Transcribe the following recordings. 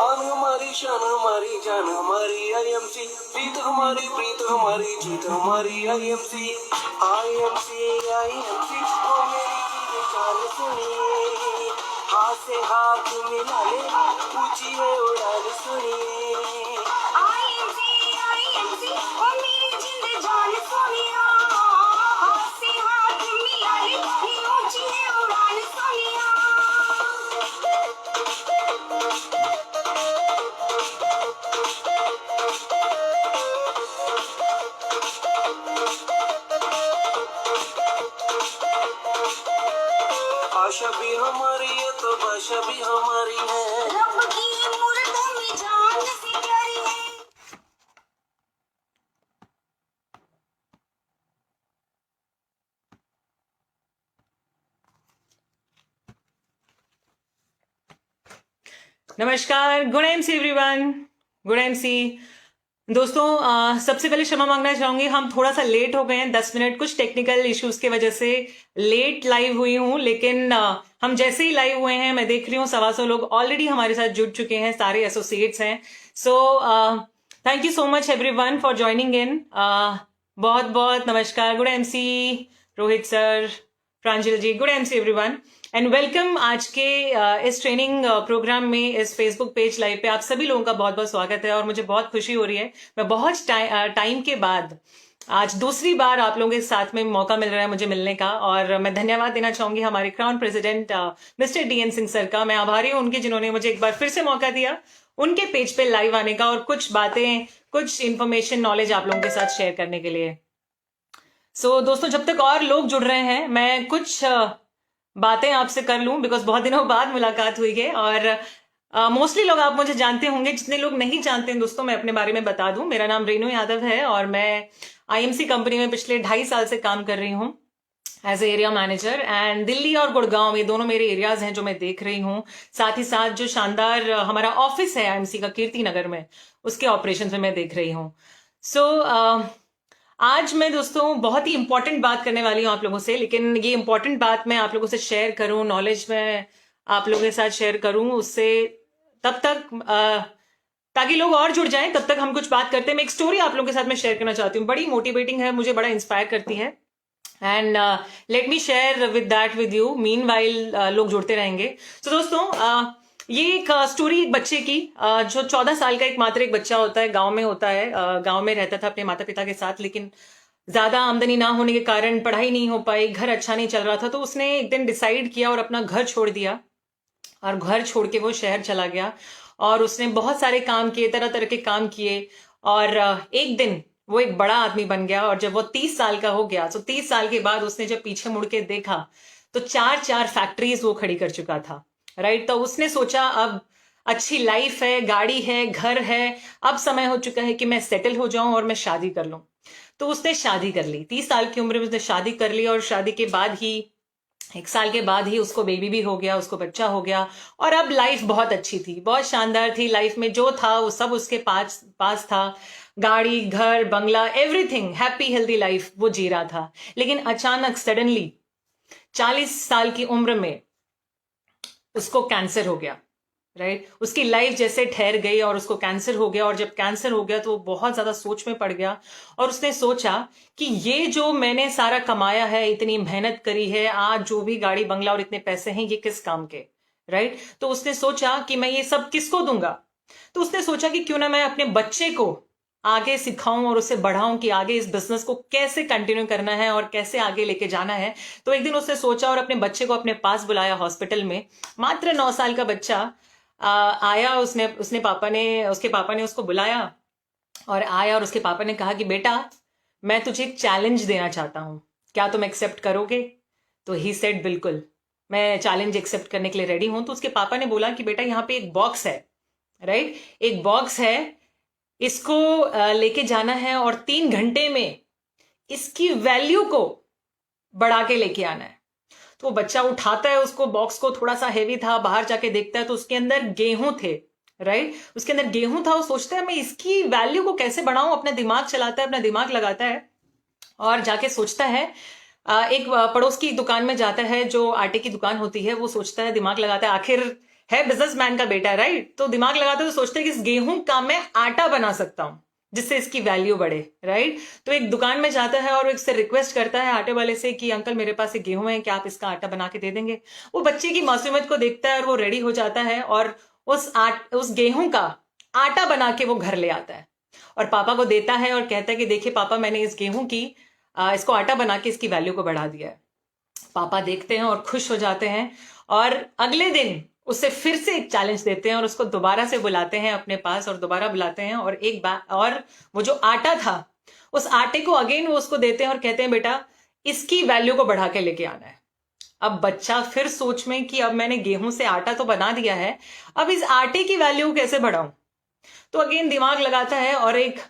आन हमारी शान हमारी जान हमारी आईएमसी, प्रीत हमारी जीत हमारी आईएमसी। आईएमसी आईएमसी ओ मेरी जिंद जान सुनिए, हाथ से हाथ मिला ले ऊंची है उड़ान सुनिए। आईएमसी आईएमसी ओ मेरी जिंद जान सुनिया, हाथ से हाथ मिला ले ऊंची है उड़ान सुनिया। आशा भी हमारी है तो भाषा भी हमारी है, रब की मुर्दों में जान से प्यारी है। नमस्कार, good MC everyone, good MC दोस्तों। सबसे पहले क्षमा मांगना चाहूंगी, हम थोड़ा सा लेट हो गए हैं, 10 मिनट कुछ टेक्निकल इश्यूज की वजह से लेट लाइव हुई हूं। लेकिन हम जैसे ही लाइव हुए हैं, मैं देख रही हूँ 125 लोग ऑलरेडी हमारे साथ जुड़ चुके हैं, सारे एसोसिएट्स हैं। So thank you so much everyone for joining in. बहुत बहुत नमस्कार, good MC Rohit sir, Pranjal ji, good MC everyone and welcome. आज के इस ट्रेनिंग प्रोग्राम में, इस फेसबुक पेज लाइव पे आप सभी लोगों का बहुत बहुत स्वागत है और मुझे बहुत खुशी हो रही है। मैं बहुत टाइम के बाद आज दूसरी बार आप लोगों के साथ में मौका मिल रहा है मुझे मिलने का, और मैं धन्यवाद देना चाहूंगी हमारे crown president mister DN Singh sir का। मैं आभारी हूं उनके, जिन्होंने मुझे एक बार फिर से मौका दिया उनके पेज पे लाइव आने का और कुछ बातें, कुछ इंफॉर्मेशन, नॉलेज आप लोगों के साथ शेयर करने के लिए। सो दोस्तों, जब तक और लोग जुड़ रहे हैं, मैं कुछ बातें आपसे कर लूं, बिकॉज बहुत दिनों बाद मुलाकात हुई है। और मोस्टली लोग आप मुझे जानते होंगे, जितने लोग नहीं जानते हैं दोस्तों, मैं अपने बारे में बता दूं। मेरा नाम रेनू यादव है और मैं आईएमसी कंपनी में पिछले 2.5 साल से काम कर रही हूं as a area manager. And Delhi और गुड़गांव, ये दोनों मेरे एरियाज हैं जो मैं देख रही हूँ। साथ ही साथ जो शानदार हमारा ऑफिस है आईएमसी का कीर्ति नगर में, उसके ऑपरेशन में मैं देख रही हूँ। सो आज मैं दोस्तों बहुत ही इंपॉर्टेंट बात करने वाली हूँ आप लोगों से। लेकिन ये इंपॉर्टेंट बात मैं आप लोगों से शेयर करूँ, नॉलेज में आप लोगों के साथ शेयर करूँ, उससे तब तक ताकि लोग और जुड़ जाएं, तब तक हम कुछ बात करते हैं। मैं एक स्टोरी आप लोगों के साथ में शेयर करना चाहती हूँ, बड़ी मोटिवेटिंग है, मुझे बड़ा इंस्पायर करती है। And let me share with that with you, mean while लोग जुड़ते रहेंगे। तो दोस्तों, ये एक स्टोरी एक बच्चे की, जो 14 साल का मात्र एक बच्चा होता है, गांव में होता है। गांव में रहता था अपने माता पिता के साथ, लेकिन ज्यादा आमदनी ना होने के कारण पढ़ाई नहीं हो पाई, घर अच्छा नहीं चल रहा था। तो उसने एक दिन डिसाइड किया और अपना घर छोड़ दिया, और घर छोड़ के वो शहर चला गया। और उसने बहुत सारे काम किए, तरह तरह के काम किए, और एक दिन वो एक बड़ा आदमी बन गया। और जब वो 30 साल का हो गया, तो 30 साल के बाद उसने जब पीछे मुड़ के देखा, तो 4 फैक्ट्रीज वो खड़ी कर चुका था। राइट, तो उसने सोचा अब अच्छी लाइफ है, गाड़ी है, घर है, अब समय हो चुका है कि मैं सेटल हो जाऊं और मैं शादी कर लूं। तो उसने शादी कर ली, 30 साल की उम्र में उसने शादी कर ली। और शादी के बाद ही 1 साल के बाद ही उसको बेबी भी हो गया, उसको बच्चा हो गया। और अब लाइफ बहुत अच्छी थी, बहुत शानदार थी। लाइफ में जो था वो सब उसके पास था, गाड़ी, घर, बंगला, एवरीथिंग, हैप्पी हेल्दी लाइफ वो जी रहा था। लेकिन अचानक सडनली 40 साल की उम्र में उसको कैंसर हो गया। राइट, उसकी लाइफ जैसे ठहर गई और उसको कैंसर हो गया। और जब कैंसर हो गया तो वो बहुत ज्यादा सोच में पड़ गया, और उसने सोचा कि ये जो मैंने सारा कमाया है, इतनी मेहनत करी है, आज जो भी गाड़ी बंगला और इतने पैसे हैं, ये किस काम के। राइट, तो उसने सोचा कि मैं ये सब किसको दूंगा। तो उसने सोचा कि क्यों ना मैं अपने बच्चे को आगे सिखाऊं और उसे बढ़ाऊं कि आगे इस बिजनेस को कैसे कंटिन्यू करना है और कैसे आगे लेके जाना है। तो एक दिन उसने सोचा और अपने बच्चे को अपने पास बुलाया हॉस्पिटल में। मात्र 9 साल का बच्चा आया, उसके पापा ने उसको बुलाया और आया, और उसके पापा ने कहा कि बेटा, मैं तुझे एक चैलेंज देना चाहता हूं, क्या तुम एक्सेप्ट करोगे। तो ही सेड बिल्कुल, मैं चैलेंज एक्सेप्ट करने के लिए रेडी हूं। तो उसके पापा ने बोला कि बेटा, यहाँ पे एक बॉक्स है। राइट, एक बॉक्स है, इसको लेके जाना है और 3 घंटे में इसकी वैल्यू को बढ़ा के लेके आना है। तो वो बच्चा उठाता है उसको, बॉक्स को, थोड़ा सा हेवी था, बाहर जाके देखता है तो उसके अंदर गेहूं थे। राइट, उसके अंदर गेहूं था। वो सोचता है मैं इसकी वैल्यू को कैसे बढ़ाऊं, अपना दिमाग चलाता है, अपना दिमाग लगाता है और जाके सोचता है, एक पड़ोस की दुकान में जाता है, जो आटे की दुकान होती है। वो सोचता है, दिमाग लगाता है, आखिर है बिजनेसमैन का बेटा, राइट? तो दिमाग लगाते तो सोचते हैं कि इस गेहूं का मैं आटा बना सकता हूं जिससे इसकी वैल्यू बढ़े, राइट? तो एक दुकान में जाता है और इससे रिक्वेस्ट करता है आटे वाले से कि अंकल मेरे पास एक गेहूं है, क्या आप इसका आटा बना के दे देंगे? वो बच्चे की मासूमियत को देखता है और वो रेडी हो जाता है और उस गेहूं का आटा बना के वो घर ले आता है और पापा को देता है और कहता है कि देखिए पापा, मैंने इस गेहूं की इसको आटा बना के इसकी वैल्यू को बढ़ा दिया है। पापा देखते हैं और खुश हो जाते हैं और अगले दिन उसे फिर से एक चैलेंज देते हैं और उसको दोबारा से बुलाते हैं अपने पास और दोबारा बुलाते हैं और एक बार और वो जो आटा था उस आटे को अगेन वो उसको देते हैं और कहते हैं बेटा इसकी वैल्यू को बढ़ा के लेके आना है। अब बच्चा फिर सोच में कि अब मैंने गेहूं से आटा तो बना दिया है, अब इस आटे की वैल्यू कैसे बढ़ाऊं? तो अगेन दिमाग लगाता है और एक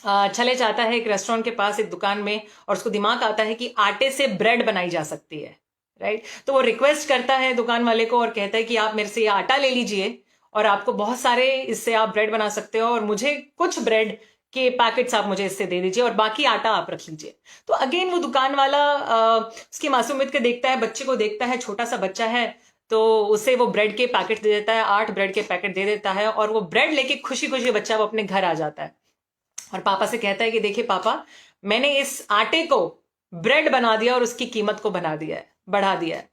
चले जाता है एक रेस्टोरेंट के पास एक दुकान में और उसको दिमाग आता है कि आटे से ब्रेड बनाई जा सकती है, राइट? तो वो रिक्वेस्ट करता है दुकान वाले को और कहता है कि आप मेरे से ये आटा ले लीजिए और आपको बहुत सारे इससे आप ब्रेड बना सकते हो और मुझे कुछ ब्रेड के पैकेट्स आप मुझे इससे दे दीजिए और बाकी आटा आप रख लीजिए। तो अगेन वो दुकान वाला उसकी मासूमियत को देखता है, बच्चे को देखता है, छोटा सा बच्चा है, तो उसे वो ब्रेड के पैकेट दे देता है, 8 ब्रेड के पैकेट दे देता है और वो ब्रेड लेके खुशी खुशी बच्चा वो अपने घर आ जाता है और पापा से कहता है कि देखिए पापा, मैंने इस आटे को ब्रेड बना दिया और उसकी कीमत को बढ़ा दिया है।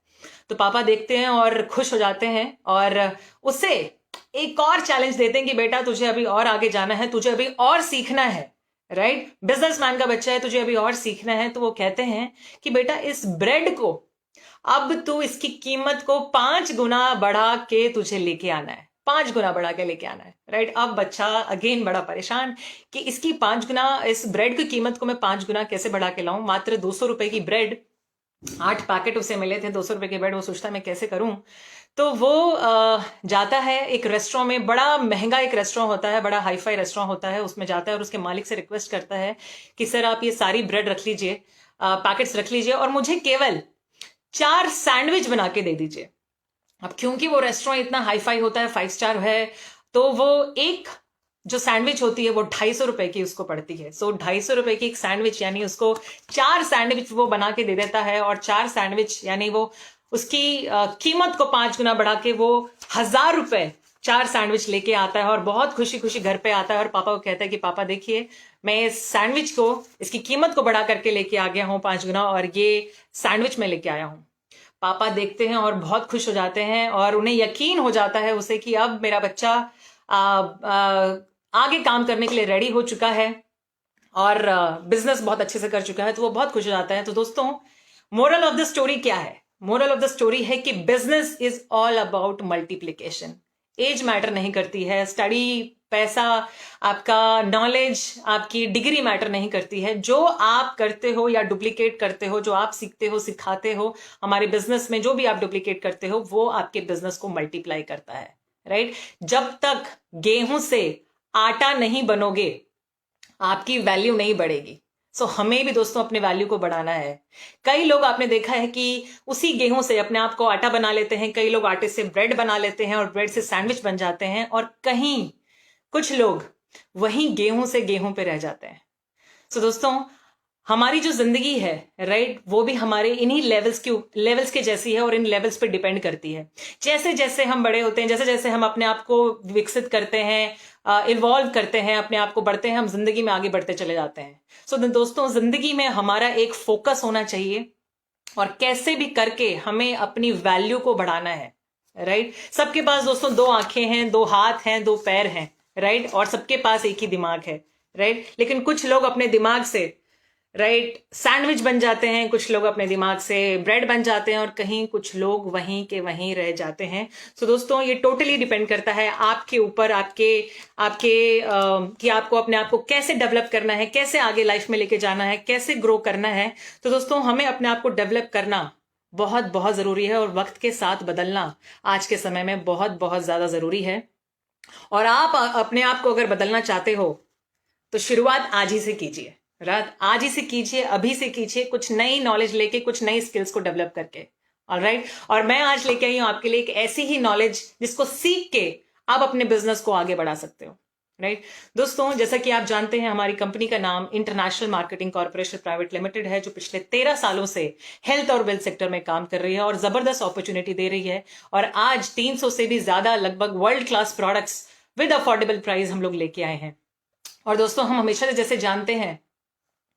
तो पापा देखते हैं और खुश हो जाते हैं और उसे एक और चैलेंज देते हैं कि बेटा तुझे अभी और आगे जाना है, तुझे अभी और सीखना है, राइट? बिजनेसमैन का बच्चा है, तुझे अभी और सीखना है। तो वो कहते हैं कि बेटा इस ब्रेड को अब तू इसकी कीमत को 5 गुना बढ़ा के तुझे लेके आना है, 5 गुना बढ़ा के लेके आना है, राइट? अब बच्चा अगेन बड़ा परेशान कि इसकी 5 गुना, इस ब्रेड की कीमत को मैं 5 गुना कैसे बढ़ा के लाऊं? मात्र 200 रुपए की ब्रेड, 8 पैकेट उसे मिले थे 200 रुपए के ब्रेड। वो सोचता है मैं कैसे करूं? तो वो जाता है एक रेस्टोरेंट में, बड़ा महंगा एक रेस्टोरेंट होता है, बड़ा हाईफाई रेस्टोरेंट होता है, उसमें जाता है और उसके मालिक से रिक्वेस्ट करता है कि सर आप ये सारी ब्रेड रख लीजिए, पैकेट्स रख लीजिए और मुझे केवल 4 सैंडविच बना के दे दीजिए। अब क्योंकि वो रेस्टोरेंट इतना हाईफाई होता है, 5 स्टार है, तो वो एक जो सैंडविच होती है वो 250 रुपए की उसको पड़ती है। सो 250 रुपए की एक सैंडविच, यानी उसको 4 सैंडविच वो बना के दे देता है और 4 सैंडविच यानी वो उसकी कीमत को 5 गुना बढ़ा के वो 1000 रुपए 4 सैंडविच लेके आता है और बहुत खुशी खुशी घर पे आता है और पापा को कहता है कि पापा देखिए, मैं इस सैंडविच को, इसकी कीमत को बढ़ा करके लेके आ गया हूं 5 गुना और ये सैंडविच मैं लेके आया हूं। पापा देखते हैं और बहुत खुश हो जाते हैं और उन्हें यकीन हो जाता है उसे कि अब मेरा बच्चा आगे काम करने के लिए रेडी हो चुका है और बिजनेस बहुत अच्छे से कर चुका है। तो वो बहुत खुश हो जाता है। तो दोस्तों, मोरल ऑफ द स्टोरी क्या है? मोरल ऑफ द स्टोरी है कि business is all about multiplication. Age matter नहीं करती है, स्टडी, पैसा, आपका नॉलेज, आपकी डिग्री मैटर नहीं करती है। जो आप करते हो या डुप्लीकेट करते हो, जो आप सीखते हो, सिखाते हो, हमारे बिजनेस में जो भी आप डुप्लीकेट करते हो वो आपके बिजनेस को मल्टीप्लाई करता है, राइट? जब तक गेहूं से आटा नहीं बनोगे आपकी वैल्यू नहीं बढ़ेगी। सो हमें भी दोस्तों अपने वैल्यू को बढ़ाना है। कई लोग आपने देखा है कि उसी गेहूं से अपने आप को आटा बना लेते हैं, कई लोग आटे से ब्रेड बना लेते हैं और ब्रेड से सैंडविच बन जाते हैं और कहीं कुछ लोग वहीं गेहूं से गेहूं पे रह जाते हैं। सो दोस्तों, हमारी जो जिंदगी है, राइट, वो भी हमारे इन्हीं लेवल्स के जैसी है और इन लेवल्स पे डिपेंड करती है। जैसे जैसे हम बड़े होते हैं, जैसे जैसे हम अपने आप को विकसित करते हैं, इवॉल्व करते हैं, अपने आप को बढ़ते हैं, हम जिंदगी में आगे बढ़ते चले जाते हैं। सो दोस्तों, जिंदगी में हमारा एक फोकस होना चाहिए और कैसे भी करके हमें अपनी वैल्यू को बढ़ाना है, राइट? सबके पास दोस्तों 2 आंखें हैं, 2 हाथ हैं, 2 पैर हैं, राइट? और सबके पास एक ही दिमाग है, राइट? लेकिन कुछ लोग अपने दिमाग से, राइट, सैंडविच बन जाते हैं, कुछ लोग अपने दिमाग से ब्रेड बन जाते हैं और कहीं कुछ लोग वहीं के वहीं रह जाते हैं। सो दोस्तों, ये टोटली डिपेंड करता है आपके ऊपर, कि आपको अपने आप को कैसे डेवलप करना है, कैसे आगे लाइफ में लेके जाना है, कैसे ग्रो करना है। तो दोस्तों, हमें अपने आप को डेवलप करना बहुत बहुत जरूरी है और वक्त के साथ बदलना आज के समय में बहुत बहुत ज्यादा जरूरी है। और आप अपने आप को अगर बदलना चाहते हो तो शुरुआत आज ही से कीजिए, रात आज ही से कीजिए, अभी से कीजिए, कुछ नई नॉलेज लेके, कुछ नई स्किल्स को डेवलप करके, ऑलराइट? और मैं आज लेके आई हूं आपके लिए एक ऐसी ही नॉलेज जिसको सीख के आप अपने बिजनेस को आगे बढ़ा सकते हो। राइट दोस्तों, जैसा कि आप जानते हैं हमारी कंपनी का नाम international marketing corporation private limited है, जो पिछले 13 सालों से हेल्थ और वेल्थ सेक्टर में काम कर रही है और जबरदस्त अपॉर्चुनिटी दे रही है। और आज 300 से भी ज्यादा लगभग world class products with affordable price हम लोग लेके आए हैं। और दोस्तों, हम हमेशा से जैसे जानते हैं,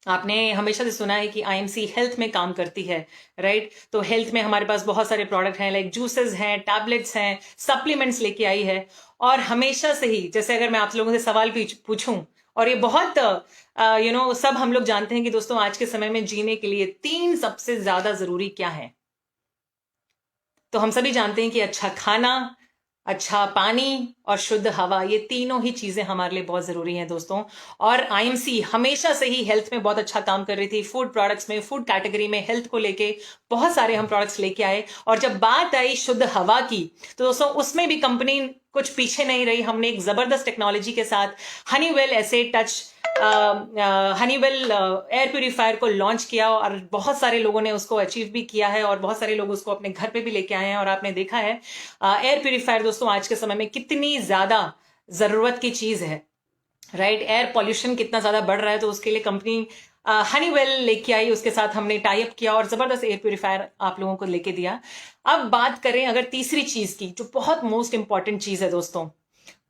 आपने हमेशा से सुना है कि आईएमसी हेल्थ में काम करती है, राइट। तो हेल्थ में हमारे पास बहुत सारे प्रोडक्ट हैं, लाइक जूसेस हैं, टैबलेट्स हैं, सप्लीमेंट्स लेके आई है। और हमेशा से ही, जैसे अगर मैं आप लोगों से सवाल पूछूं, और ये बहुत सब हम लोग जानते हैं कि दोस्तों आज के समय में जीने के लिए 3 सबसे ज्यादा जरूरी क्या है। तो हम सभी जानते हैं कि अच्छा खाना, अच्छा पानी और शुद्ध हवा, ये तीनों ही चीजें हमारे लिए बहुत जरूरी हैं दोस्तों। और आईएमसी हमेशा से ही हेल्थ में बहुत अच्छा काम कर रही थी। फूड प्रोडक्ट्स में, फूड कैटेगरी में हेल्थ को लेके बहुत सारे हम प्रोडक्ट्स लेके आए। और जब बात आई शुद्ध हवा की, तो दोस्तों उसमें भी कंपनी कुछ पीछे नहीं रही। हमने एक जबरदस्त टेक्नोलॉजी के साथ हनीवेल ऐसे टच हनीवेल एयर प्यूरिफायर को लॉन्च किया, और बहुत सारे लोगों ने उसको अचीव भी किया है और बहुत सारे लोग उसको अपने घर पे भी लेके आए हैं। और आपने देखा है एयर प्यूरिफायर दोस्तों आज के समय में कितनी ज्यादा जरूरत की चीज है, राइट। एयर पॉल्यूशन कितना ज्यादा बढ़ रहा है, तो उसके लिए कंपनी हनीवेल लेके आई, उसके साथ हमने टाई अप किया और जबरदस्त एयर प्यूरिफायर आप लोगों को लेके दिया। अब बात करें अगर तीसरी चीज की, जो बहुत मोस्ट इंपॉर्टेंट चीज है दोस्तों,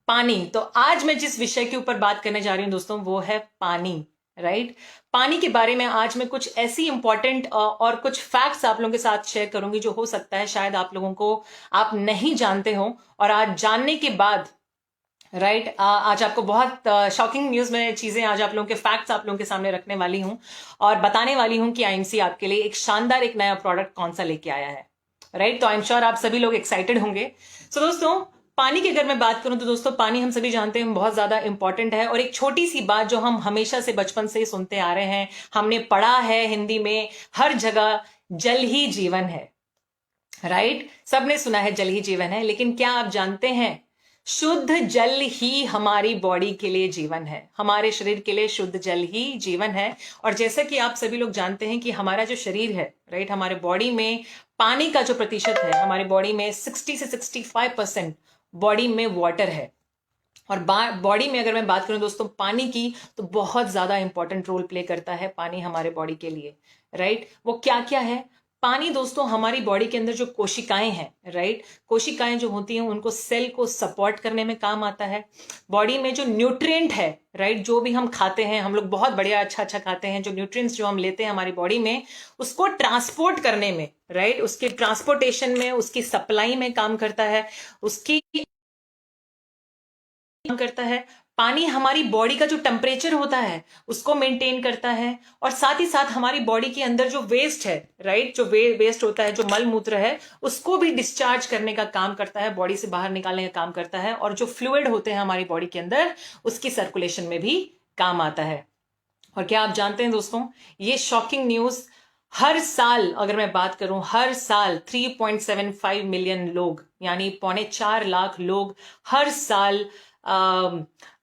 पानी। तो आज मैं जिस विषय के ऊपर बात करने जा रही हूं दोस्तों, वो है पानी, राइट। पानी के बारे में आज मैं कुछ ऐसी इंपॉर्टेंट और कुछ फैक्ट्स आप लोगों के साथ शेयर करूंगी, जो हो सकता है शायद आप लोगों को आप नहीं जानते हो, और आज जानने के बाद, राइट, आज आपको बहुत शॉकिंग न्यूज में चीजें, आज आप लोगों के फैक्ट्स आप लोगों के सामने रखने वाली हूं और बताने वाली हूं कि आईएमसी आपके लिए एक शानदार एक नया प्रोडक्ट कौन सा लेके आया है, राइट। तो आई एम श्योर आप सभी लोग एक्साइटेड होंगे। सो दोस्तों, पानी की अगर मैं बात करूं तो दोस्तों पानी हम सभी जानते हैं बहुत ज्यादा इंपॉर्टेंट है। और एक छोटी सी बात जो हम हमेशा से बचपन से सुनते आ रहे हैं, हमने पढ़ा है हिंदी में हर जगह, जल ही जीवन है, राइट। सबने सुना है जल ही जीवन है, लेकिन क्या आप जानते हैं शुद्ध जल ही हमारी बॉडी के लिए जीवन है, हमारे शरीर के लिए शुद्ध जल ही जीवन है। और जैसा कि आप सभी लोग जानते हैं कि हमारा जो शरीर है, राइट, हमारे बॉडी में पानी का जो प्रतिशत है, हमारी बॉडी में 60 से 65% बॉडी में वाटर है। और बॉडी में अगर मैं बात करूं दोस्तों पानी की, तो बहुत ज्यादा इंपॉर्टेंट रोल प्ले करता है पानी हमारे बॉडी के लिए, राइट। वो क्या क्या है पानी दोस्तों? हमारी बॉडी के अंदर जो कोशिकाएं हैं, राइट, कोशिकाएं जो होती हैं उनको सेल को सपोर्ट करने में काम आता है। बॉडी में जो न्यूट्रिएंट है, राइट, जो भी हम खाते हैं, हम लोग बहुत बढ़िया अच्छा अच्छा खाते हैं, जो न्यूट्रिएंट्स जो हम लेते हैं हमारी बॉडी में, उसको ट्रांसपोर्ट करने में, राइट, उसके ट्रांसपोर्टेशन में, उसकी सप्लाई में काम करता है, उसकी करता है। पानी हमारी बॉडी का जो टेम्परेचर होता है उसको मेंटेन करता है, और साथ ही साथ हमारी बॉडी के अंदर जो वेस्ट है, राइट, जो वेस्ट होता है, जो मल मूत्र है, उसको भी डिस्चार्ज करने का काम करता है, बॉडी से बाहर निकालने का काम करता है। और जो फ्लूइड होते हैं हमारी बॉडी के अंदर, उसकी सर्कुलेशन में भी काम आता है। और क्या आप जानते हैं दोस्तों, ये शॉकिंग न्यूज, हर साल अगर मैं बात करूं, हर साल 3.75 मिलियन लोग, यानी 4.25 लाख लोग हर साल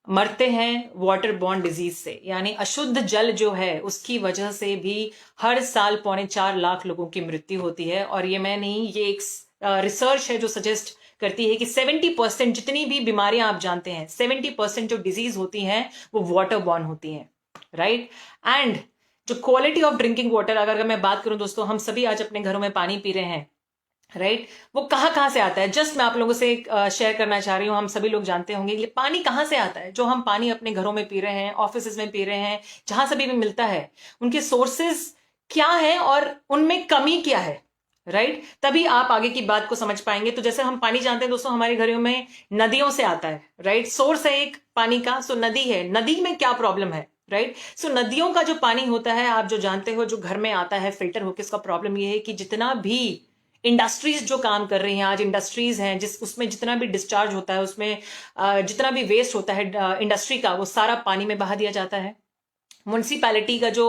मरते हैं वाटर बॉर्न डिजीज से, यानी अशुद्ध जल जो है उसकी वजह से भी हर साल 4.25 लाख लोगों की मृत्यु होती है। और ये मैं नहीं, ये एक रिसर्च है जो सजेस्ट करती है कि 70% जितनी भी बीमारियां आप जानते हैं, 70% जो डिजीज होती हैं वो वाटर बॉर्न होती हैं, राइट। एंड जो क्वालिटी ऑफ ड्रिंकिंग वाटर, अगर मैं बात करूं दोस्तों, हम सभी आज अपने घरों में पानी पी रहे हैं, राइट, वो कहाँ से आता है? जस्ट मैं आप लोगों से शेयर करना चाह रही हूँ। हम सभी लोग जानते होंगे ये पानी कहाँ से आता है, जो हम पानी अपने घरों में पी रहे हैं, ऑफिस में पी रहे हैं, जहां सभी भी मिलता है, उनके सोर्सेज क्या है और उनमें कमी क्या है, राइट। तभी आप आगे की बात को समझ पाएंगे। तो जैसे हम पानी जानते हैं दोस्तों, हमारे घरों में नदियों से आता है, राइट, सोर्स है एक पानी का, सो नदी है, नदी में क्या प्रॉब्लम है, राइट। सो नदियों का जो पानी होता है, आप जो जानते हो, जो घर में आता है फिल्टर होकर, इसका प्रॉब्लम ये है कि जितना भी इंडस्ट्रीज जो काम कर रही हैं, आज इंडस्ट्रीज हैं उसमें जितना भी डिस्चार्ज होता है, उसमें जितना भी वेस्ट होता है इंडस्ट्री का, वो सारा पानी में बहा दिया जाता है। म्युनिसिपैलिटी का जो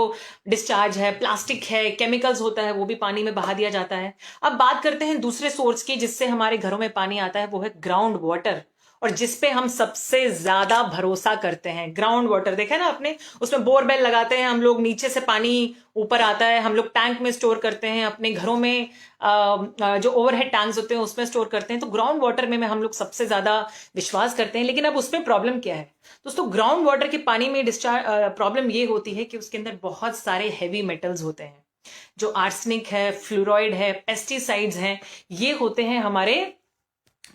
डिस्चार्ज है, प्लास्टिक है, केमिकल्स होता है, वो भी पानी में बहा दिया जाता है। अब बात करते हैं दूसरे सोर्स की जिससे हमारे घरों में पानी आता है, वो है ग्राउंड वाटर। और जिसपे हम सबसे ज्यादा भरोसा करते हैं, ग्राउंड वाटर। देखा है ना आपने, उसमें बोरवेल लगाते हैं हम लोग, नीचे से पानी ऊपर आता है, हम लोग टैंक में स्टोर करते हैं, अपने घरों में जो ओवरहेड टैंक्स होते हैं उसमें स्टोर करते हैं। तो ग्राउंड वाटर में हम लोग सबसे ज्यादा विश्वास करते हैं। लेकिन अब उसमें प्रॉब्लम क्या है दोस्तों? ग्राउंड वाटर के पानी में डिस्चार्ज प्रॉब्लम ये होती है कि उसके अंदर बहुत सारे हैवी मेटल्स होते हैं, जो आर्सेनिक है, फ्लोराइड है, पेस्टिसाइड्स हैं, ये होते हैं हमारे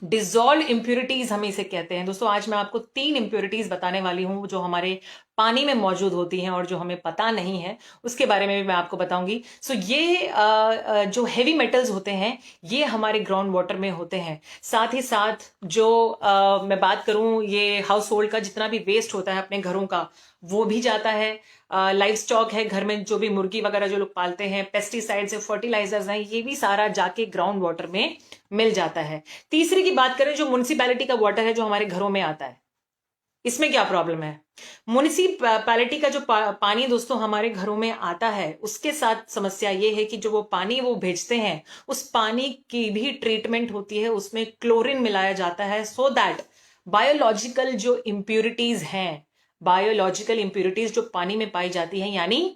डिजॉल्व इंप्योरिटीज, हम इसे कहते हैं। दोस्तों आज मैं आपको 3 इंप्योरिटीज बताने वाली हूं जो हमारे पानी में मौजूद होती हैं और जो हमें पता नहीं है, उसके बारे में भी मैं आपको बताऊंगी। सो ये जो हेवी मेटल्स होते हैं ये हमारे ग्राउंड वाटर में होते हैं। साथ ही साथ जो मैं बात करूं, ये हाउस होल्ड का जितना भी वेस्ट होता है अपने घरों का, वो भी जाता है। लाइफ स्टॉक है, घर में जो भी मुर्गी वगैरह जो लोग पालते हैं, पेस्टिसाइड्स है, फर्टिलाइजर्स हैं, ये भी सारा जाके ग्राउंड वाटर में मिल जाता है। तीसरी की बात करें, जो म्युनिसिपैलिटी का वाटर है जो हमारे घरों में आता है, इसमें क्या प्रॉब्लम है? म्युनिसिपैलिटी का जो पानी दोस्तों हमारे घरों में आता है, उसके साथ समस्या ये है कि जो वो पानी वो भेजते हैं, उस पानी की भी ट्रीटमेंट होती है, उसमें क्लोरीन मिलाया जाता है, सो दैट बायोलॉजिकल जो इम्प्यूरिटीज हैं, बायोलॉजिकल इम्प्यूरिटीज जो पानी में पाई जाती हैं, यानी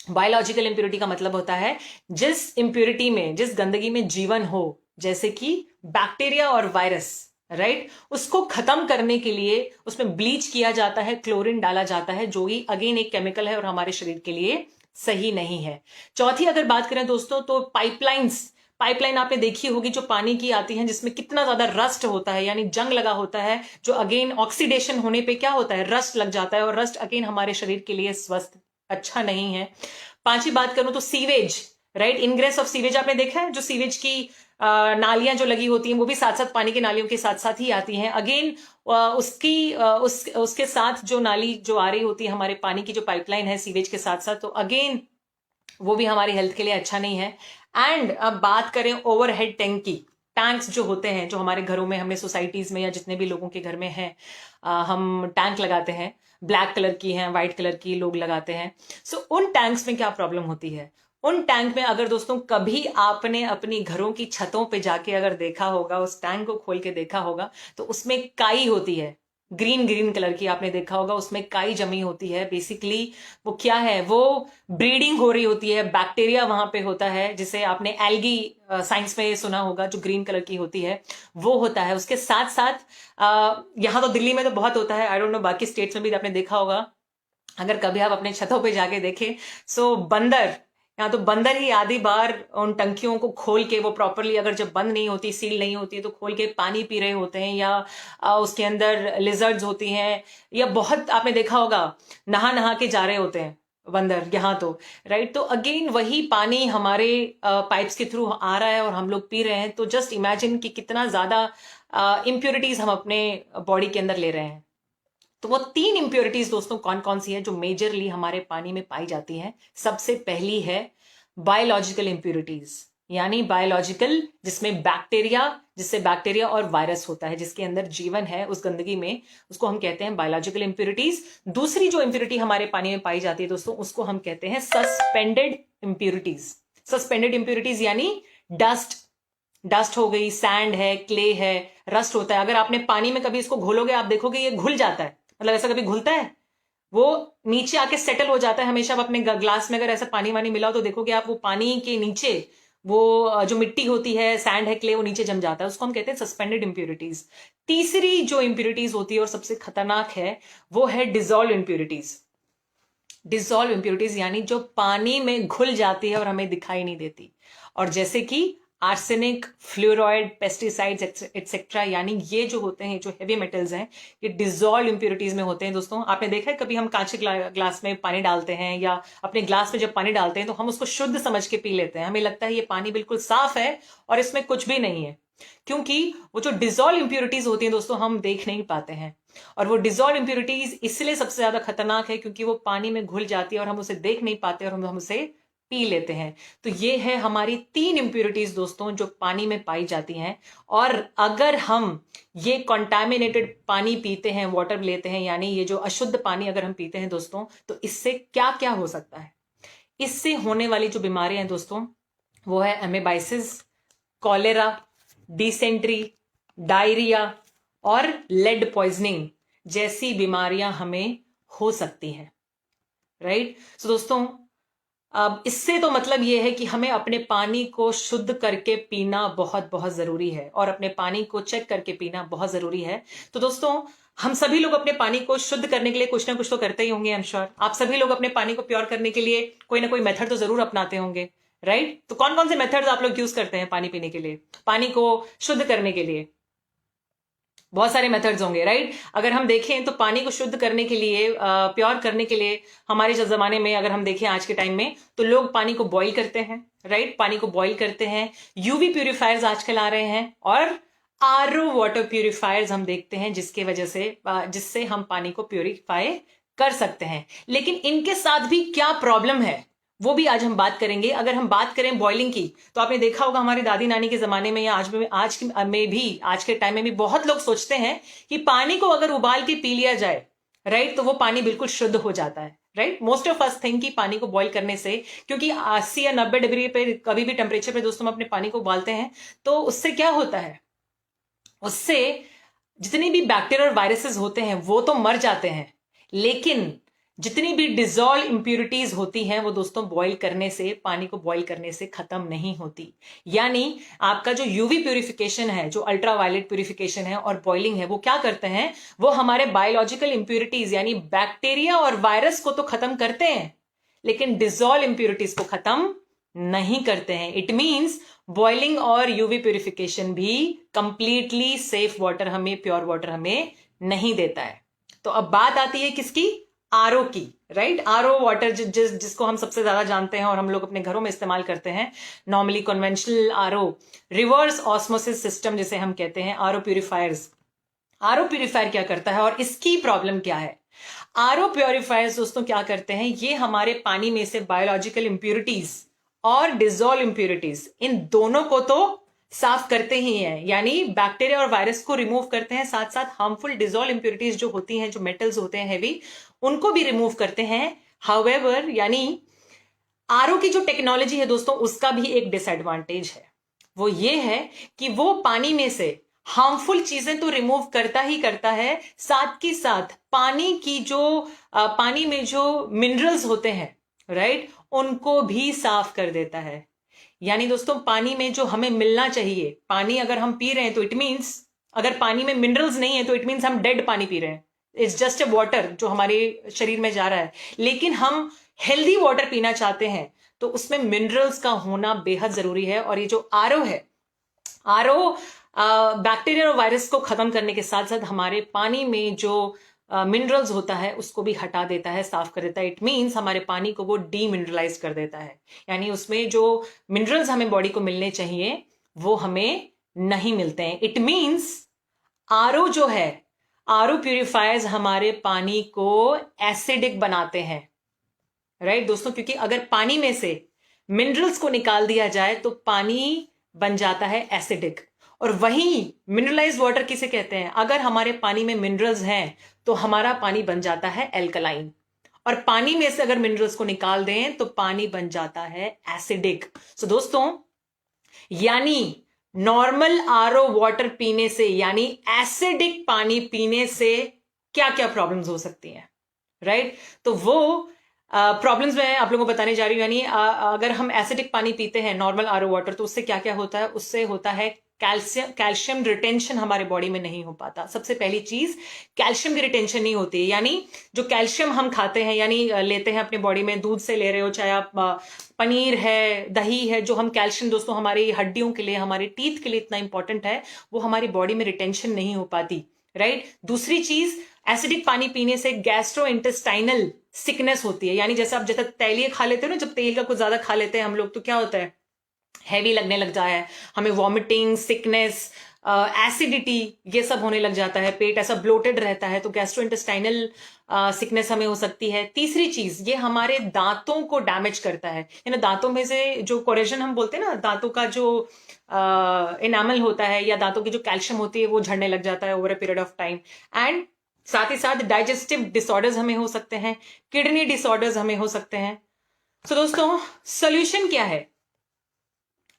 बायोलॉजिकल इम्प्यूरिटी का मतलब होता है जिस इम्प्यूरिटी में, जिस गंदगी में जीवन हो, जैसे कि बैक्टीरिया और वायरस, राइट, उसको खत्म करने के लिए उसमें ब्लीच किया जाता है, क्लोरीन डाला जाता है, जो ही अगेन एक केमिकल है और हमारे शरीर के लिए सही नहीं है। चौथी अगर बात करें दोस्तों, तो पाइपलाइन आपने देखी होगी जो पानी की आती है, जिसमें कितना ज्यादा रस्ट होता है, यानी जंग लगा होता है, जो अगेन ऑक्सीडेशन होने पे क्या होता है, रस्ट लग जाता है, और रस्ट अगेन हमारे शरीर के लिए स्वस्थ अच्छा नहीं है। पांचवी बात करूं तो sewage, right, ingress of sewage आपने देखा है, जो सीवेज की नालियां जो लगी होती हैं वो भी साथ साथ पानी की नालियों के साथ साथ ही आती हैं। अगेन उसके साथ जो नाली जो आ रही होती है हमारे पानी की, जो पाइपलाइन है सीवेज के साथ साथ, तो अगेन वो भी हमारी हेल्थ के लिए अच्छा नहीं है। एंड अब बात करें ओवरहेड टैंक की, टैंक्स जो होते हैं जो हमारे घरों में, हमने सोसाइटीज में या जितने भी लोगों के घर में हैं, हम टैंक लगाते हैं, ब्लैक कलर की हैं, व्हाइट कलर की लोग लगाते हैं। सो उन टैंक्स में क्या प्रॉब्लम होती है? उन टैंक में अगर दोस्तों कभी आपने अपनी घरों की छतों पे जाके अगर देखा होगा, उस टैंक को खोल के देखा होगा, तो उसमें काई होती है, ग्रीन कलर की, आपने देखा होगा, उसमें काई जमी होती है। बेसिकली वो क्या है, वो ब्रीडिंग हो रही होती है, बैक्टीरिया वहां पे होता है, जिसे आपने एल्गी साइंस में सुना होगा, जो ग्रीन कलर की होती है, वो होता है। उसके साथ साथ यहाँ तो दिल्ली में तो बहुत होता है, आई डोंट नो बाकी स्टेट्स में भी आपने देखा होगा, अगर कभी आप अपने छतों पे जाके देखें, सो बंदर, यहाँ तो बंदर ही आधी बार उन टंकियों को खोल के, वो प्रॉपरली अगर जब बंद नहीं होती, सील नहीं होती, तो खोल के पानी पी रहे होते हैं, या उसके अंदर लिजर्ड्स होती हैं, या बहुत आपने देखा होगा नहा नहा के जा रहे होते हैं बंदर यहाँ तो, राइट। तो अगेन वही पानी हमारे पाइप्स के थ्रू आ रहा है और हम लोग पी रहे हैं। तो जस्ट इमेजिन कि कितना ज्यादा इम्प्योरिटीज हम अपने बॉडी के अंदर ले रहे हैं। तो वो 3 इंप्योरिटीज दोस्तों कौन कौन सी है जो मेजरली हमारे पानी में पाई जाती हैं? सबसे पहली है बायोलॉजिकल इंप्योरिटीज, यानी बायोलॉजिकल, जिसमें बैक्टीरिया और वायरस होता है, जिसके अंदर जीवन है, उस गंदगी में, उसको हम कहते हैं बायोलॉजिकल इंप्योरिटीज। दूसरी जो इंप्योरिटी हमारे पानी में पाई जाती है दोस्तों, उसको हम कहते हैं सस्पेंडेड इंप्योरिटीज। सस्पेंडेड इंप्योरिटीज यानी डस्ट हो गई, सैंड है, क्ले है, रस्ट होता है। अगर आपने पानी में कभी इसको घोलोगे, आप देखोगे ये घुल जाता है। मतलब ऐसा कभी घुलता है? वो नीचे आके सेटल हो जाता है। हमेशा आप अपने ग्लास में अगर ऐसा पानी वानी मिलाओ तो देखोगे आप, वो पानी के नीचे वो जो मिट्टी होती है, सैंड है, क्ले, वो नीचे जम जाता है। उसको हम कहते हैं सस्पेंडेड इंप्योरिटीज। तीसरी जो इंप्योरिटीज होती है और सबसे खतरनाक है, वो है डिजॉल्व इंप्योरिटीज। डिजॉल्व इंप्योरिटीज यानी जो पानी में घुल जाती है और हमें दिखाई नहीं देती, और जैसे कि आर्सेनिक, फ्लोराइड, पेस्टिसाइड्स एक्सेट्रा, यानी ये जो होते हैं, जो हेवी मेटल्स हैं, ये डिजॉल्व इंप्योरिटीज में होते हैं। दोस्तों आपने देखा है कभी हम कांच के ग्लास में पानी डालते हैं, या अपने ग्लास में जब पानी डालते हैं तो हम उसको शुद्ध समझ के पी लेते हैं, हमें लगता है ये पानी बिल्कुल साफ है और इसमें कुछ भी नहीं है, क्योंकि वो जो डिजॉल्व इंप्योरिटीज होती हैं दोस्तों हम देख नहीं पाते हैं। और वो डिजॉल्व इंप्योरिटीज इसलिए सबसे ज्यादा खतरनाक है क्योंकि वो पानी में घुल जाती है और हम उसे देख नहीं पाते और हम उसे पी लेते हैं। तो ये है हमारी 3 इंप्योरिटीज दोस्तों जो पानी में पाई जाती हैं। और अगर हम ये कॉन्टैमिनेटेड पानी पीते हैं, वाटर लेते हैं, यानी ये जो अशुद्ध पानी अगर हम पीते हैं दोस्तों, तो इससे क्या क्या हो सकता है? इससे होने वाली जो बीमारियां हैं दोस्तों, वो है एमेबाइसिस, कॉलेरा, डिसेंट्री, डायरिया, और लेड पॉइजनिंग जैसी बीमारियां हमें हो सकती हैं, राइट। सो दोस्तों, अब इससे तो मतलब ये है कि हमें अपने पानी को शुद्ध करके पीना बहुत बहुत जरूरी है और अपने पानी को चेक करके पीना बहुत जरूरी है। तो दोस्तों, हम सभी लोग अपने पानी को शुद्ध करने के लिए कुछ ना कुछ तो करते ही होंगे, आई एम श्योर। आप सभी लोग अपने पानी को प्योर करने के लिए कोई ना कोई मेथड तो जरूर अपनाते होंगे, राइट। तो कौन कौन से मेथड्स आप लोग यूज करते हैं पानी पीने के लिए, पानी को शुद्ध करने के लिए? बहुत सारे मेथड्स होंगे, राइट। अगर हम देखें तो पानी को शुद्ध करने के लिए, प्योर करने के लिए, हमारे जमाने में अगर हम देखें आज के टाइम में, तो लोग पानी को बॉईल करते हैं, राइट। पानी को बॉईल करते हैं। यूवी प्यूरिफायर्स आजकल आ रहे हैं और आरओ वाटर प्यूरिफायर्स हम देखते हैं, जिसके वजह से जिससे हम पानी को प्यूरिफाई कर सकते हैं। लेकिन इनके साथ भी क्या प्रॉब्लम है वो भी आज हम बात करेंगे। अगर हम बात करें बॉइलिंग की, तो आपने देखा होगा हमारी दादी नानी के जमाने में या आज के टाइम में भी बहुत लोग सोचते हैं कि पानी को अगर उबाल के पी लिया जाए, राइट, तो वो पानी बिल्कुल शुद्ध हो जाता है, right. Most of us think कि पानी को बॉईल करने से, क्योंकि 80 या 90 डिग्री पे कभी भी टेम्परेचर पे दोस्तों हम अपने पानी को उबालते हैं, तो उससे क्या होता है, उससे जितनी भी बैक्टीरिया और वायरसेस होते हैं वो तो मर जाते हैं, लेकिन जितनी भी डिजॉल्व इंप्यूरिटीज होती हैं वो दोस्तों बॉईल करने से, पानी को बॉईल करने से खत्म नहीं होती। यानी आपका जो यूवी प्यूरिफिकेशन है, जो अल्ट्रावायलेट प्यूरिफिकेशन है और बॉइलिंग है, वो क्या करते हैं, वो हमारे बायोलॉजिकल इंप्यूरिटीज यानी बैक्टीरिया और वायरस को तो खत्म करते हैं, लेकिन डिजॉल्व इंप्यूरिटीज को खत्म नहीं करते हैं। इट मीन्स बॉइलिंग और यूवी प्यूरिफिकेशन भी कंप्लीटली सेफ वाटर हमें, प्योर वाटर हमें नहीं देता है। तो अब बात आती है किसकी, आरओ की, राइट। आरओ वाटर जिसको हम सबसे ज्यादा जानते हैं और हम लोग अपने घरों में इस्तेमाल करते हैं, normally conventional RO, reverse osmosis system जिसे हम कहते हैं, आरओ प्यूरिफायर्स। आरओ प्यूरिफायर क्या करता है और इसकी प्रॉब्लम क्या है? आरओ प्यूरिफायर्स दोस्तों क्या करते हैं, ये हमारे पानी में से बायोलॉजिकल इंप्यूरिटीज और डिजॉल्व इंप्यूरिटीज, इन दोनों को तो साफ करते ही हैं, यानी बैक्टीरिया और वायरस को रिमूव करते हैं, साथ साथ हार्मफुल डिजॉल्व इंप्यूरिटीज जो होती हैं, जो मेटल्स होते हैं हेवी, उनको भी रिमूव करते हैं। हाउएवर, यानी आरओ की जो टेक्नोलॉजी है दोस्तों, उसका भी एक डिसएडवांटेज है। वो ये है कि वो पानी में से हार्मफुल चीजें तो रिमूव करता ही करता है, साथ के साथ पानी में जो मिनरल्स होते हैं, राइट, उनको भी साफ कर देता है। यानी दोस्तों, पानी में जो हमें मिलना चाहिए, पानी अगर हम पी रहे हैं तो इट मीन्स, अगर पानी में मिनरल्स नहीं है तो इट मीन्स हम डेड पानी पी रहे हैं। इट्स जस्ट ए वाटर जो हमारे शरीर में जा रहा है। लेकिन हम हेल्दी वाटर पीना चाहते हैं तो उसमें मिनरल्स का होना बेहद जरूरी है। और ये जो आरओ है, आरओ बैक्टीरिया और वायरस को खत्म करने के साथ साथ हमारे पानी में जो मिनरल्स होता है उसको भी हटा देता है, साफ कर देता है। इट मीन्स हमारे पानी को वो डीमिनरलाइज कर देता है, यानी उसमें जो मिनरल्स हमें बॉडी को मिलने चाहिए वो हमें नहीं मिलते हैं। इट मीन्स आरओ जो है, आरओ प्यूरिफायर्स हमारे पानी को एसिडिक बनाते हैं, राइट दोस्तों। क्योंकि अगर पानी में से मिनरल्स को निकाल दिया जाए तो पानी बन जाता है एसिडिक। और वहीं मिनरलाइज्ड वाटर किसे कहते हैं, अगर हमारे पानी में मिनरल्स हैं तो हमारा पानी बन जाता है एल्कलाइन। और पानी में से अगर मिनरल्स को निकाल दें तो पानी बन जाता है एसिडिक। सो दोस्तों, यानी नॉर्मल आरओ वाटर पीने से, यानी एसिडिक पानी पीने से क्या क्या प्रॉब्लम्स हो सकती हैं, राइट। तो वो प्रॉब्लम्स मैं आप लोगों को बताने जा रही हूँ। यानी अगर हम एसिडिक पानी पीते हैं, नॉर्मल आरओ वाटर, तो उससे क्या क्या होता है, उससे होता है कैल्शियम रिटेंशन हमारे बॉडी में नहीं हो पाता। सबसे पहली चीज, कैल्शियम की रिटेंशन नहीं होती है। यानी जो कैल्शियम हम खाते हैं, यानी लेते हैं अपने बॉडी में, दूध से ले रहे हो, चाहे आप पनीर है, दही है, जो हम कैल्शियम दोस्तों हमारी हड्डियों के लिए, हमारे टीथ के लिए इतना इंपॉर्टेंट है, वो हमारी बॉडी में रिटेंशन नहीं हो पाती, राइट। दूसरी चीज, एसिडिक पानी पीने से गैस्ट्रो इंटेस्टाइनल सिकनेस होती है। यानी जैसे आप तैलीय खा लेते हो ना, जब तेल का कुछ ज्यादा खा लेते हैं हम लोग, तो क्या होता है, हैवी लगने लग जाता है हमें, वॉमिटिंग, सिकनेस, एसिडिटी, ये सब होने लग जाता है, पेट ऐसा ब्लोटेड रहता है, तो गैस्ट्रोइंटेस्टाइनल सिकनेस हमें हो सकती है। तीसरी चीज, ये हमारे दांतों को डैमेज करता है। यानी दांतों में से जो कोरेजन हम बोलते हैं ना, दांतों का जो इनामल होता है या दांतों की जो कैल्शियम होती है वो झड़ने लग जाता है over a period of time. And साथ ही साथ डाइजेस्टिव डिसऑर्डर्स हमें हो सकते हैं, किडनी डिसऑर्डर्स हमें हो सकते हैं। तो दोस्तों, सोल्यूशन क्या है?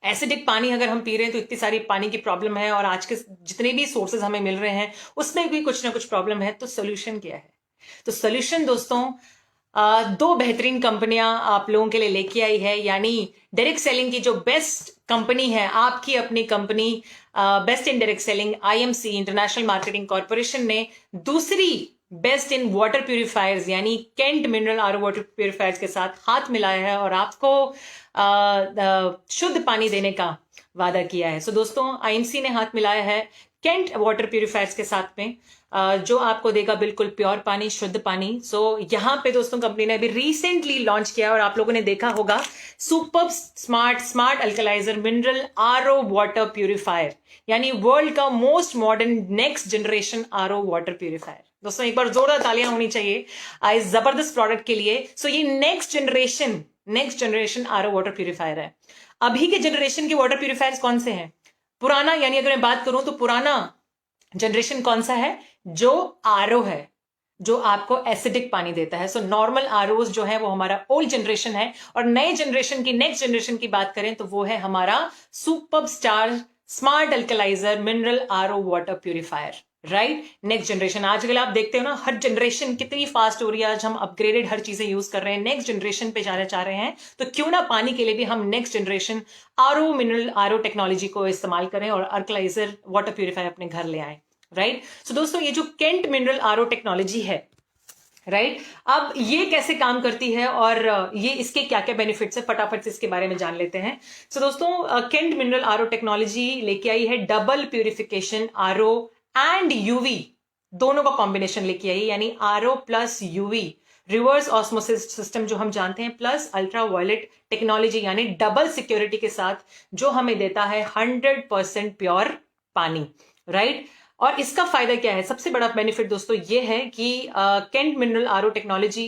एसिडिक पानी अगर हम पी रहे हैं तो इतनी सारी पानी की प्रॉब्लम है, और आज के जितने भी सोर्सेज हमें मिल रहे हैं उसमें भी कुछ ना कुछ प्रॉब्लम है। तो सोल्यूशन क्या है? तो सोल्यूशन दोस्तों, दो बेहतरीन कंपनियां आप लोगों के लिए लेके आई है, यानी डायरेक्ट सेलिंग की जो बेस्ट कंपनी है, आपकी अपनी company best in direct selling IMC international marketing corporation ने दूसरी बेस्ट इन वाटर प्यूरिफायर्स यानी Kent mineral RO water purifiers के साथ हाथ मिलाया है और आपको शुद्ध पानी देने का वादा किया है। सो दोस्तों, आईएमसी ने हाथ मिलाया है केंट वाटर प्यूरिफायर्स के साथ में, जो आपको देगा बिल्कुल प्योर पानी, शुद्ध पानी। सो यहाँ पे दोस्तों कंपनी ने अभी रिसेंटली लॉन्च किया और आप लोगों ने देखा होगा super smart alkaliser mineral RO water purifier, यानी वर्ल्ड का most modern next generation RO water purifier. दोस्तों एक बार जोरदार तालियां होनी चाहिए इस जबरदस्त प्रोडक्ट के लिए। सो ये next generation RO water purifier है। अभी के जनरेशन के वाटर प्यूरिफायर्स कौन से हैं? पुराना, यानी अगर मैं बात करूं तो पुराना जनरेशन कौन सा है? जो आरओ है, जो आपको एसिडिक पानी देता है। सो नॉर्मल आरओज जो है वो हमारा ओल्ड जनरेशन है, और नए जनरेशन की, नेक्स्ट जनरेशन की बात करें तो वो है हमारा super smart alkaliser mineral RO water purifier, right? Next generation. आजकल आप देखते हो ना, हर जनरेशन कितनी फास्ट हो रही है। आज हम अपग्रेडेड हर चीजें यूज कर रहे हैं, नेक्स्ट जनरेशन पे जाना चाह रहे हैं, तो क्यों ना पानी के लिए भी हम next generation RO mineral RO technology को इस्तेमाल करें और अल्कलाइजर वाटर प्यूरिफायर अपने घर ले आए, राइट? सो दोस्तों, ये जो केंट मिनरल आरओ टेक्नोलॉजी है, राइट, अब ये कैसे काम करती है और ये इसके क्या क्या बेनिफिट्स है, फटाफट से इसके बारे में जान लेते हैं। सो दोस्तों, केंट मिनरल आरओ टेक्नोलॉजी लेके आई है double purification RO and UV, दोनों का कॉम्बिनेशन लेके आई, यानी RO plus UV reverse osmosis system जो हम जानते हैं, प्लस अल्ट्रा वायलेट टेक्नोलॉजी, यानी डबल सिक्योरिटी के साथ, जो हमें देता है 100% प्योर पानी, राइट? और इसका फायदा क्या है? सबसे बड़ा बेनिफिट दोस्तों ये है कि केंट मिनरल आरओ टेक्नोलॉजी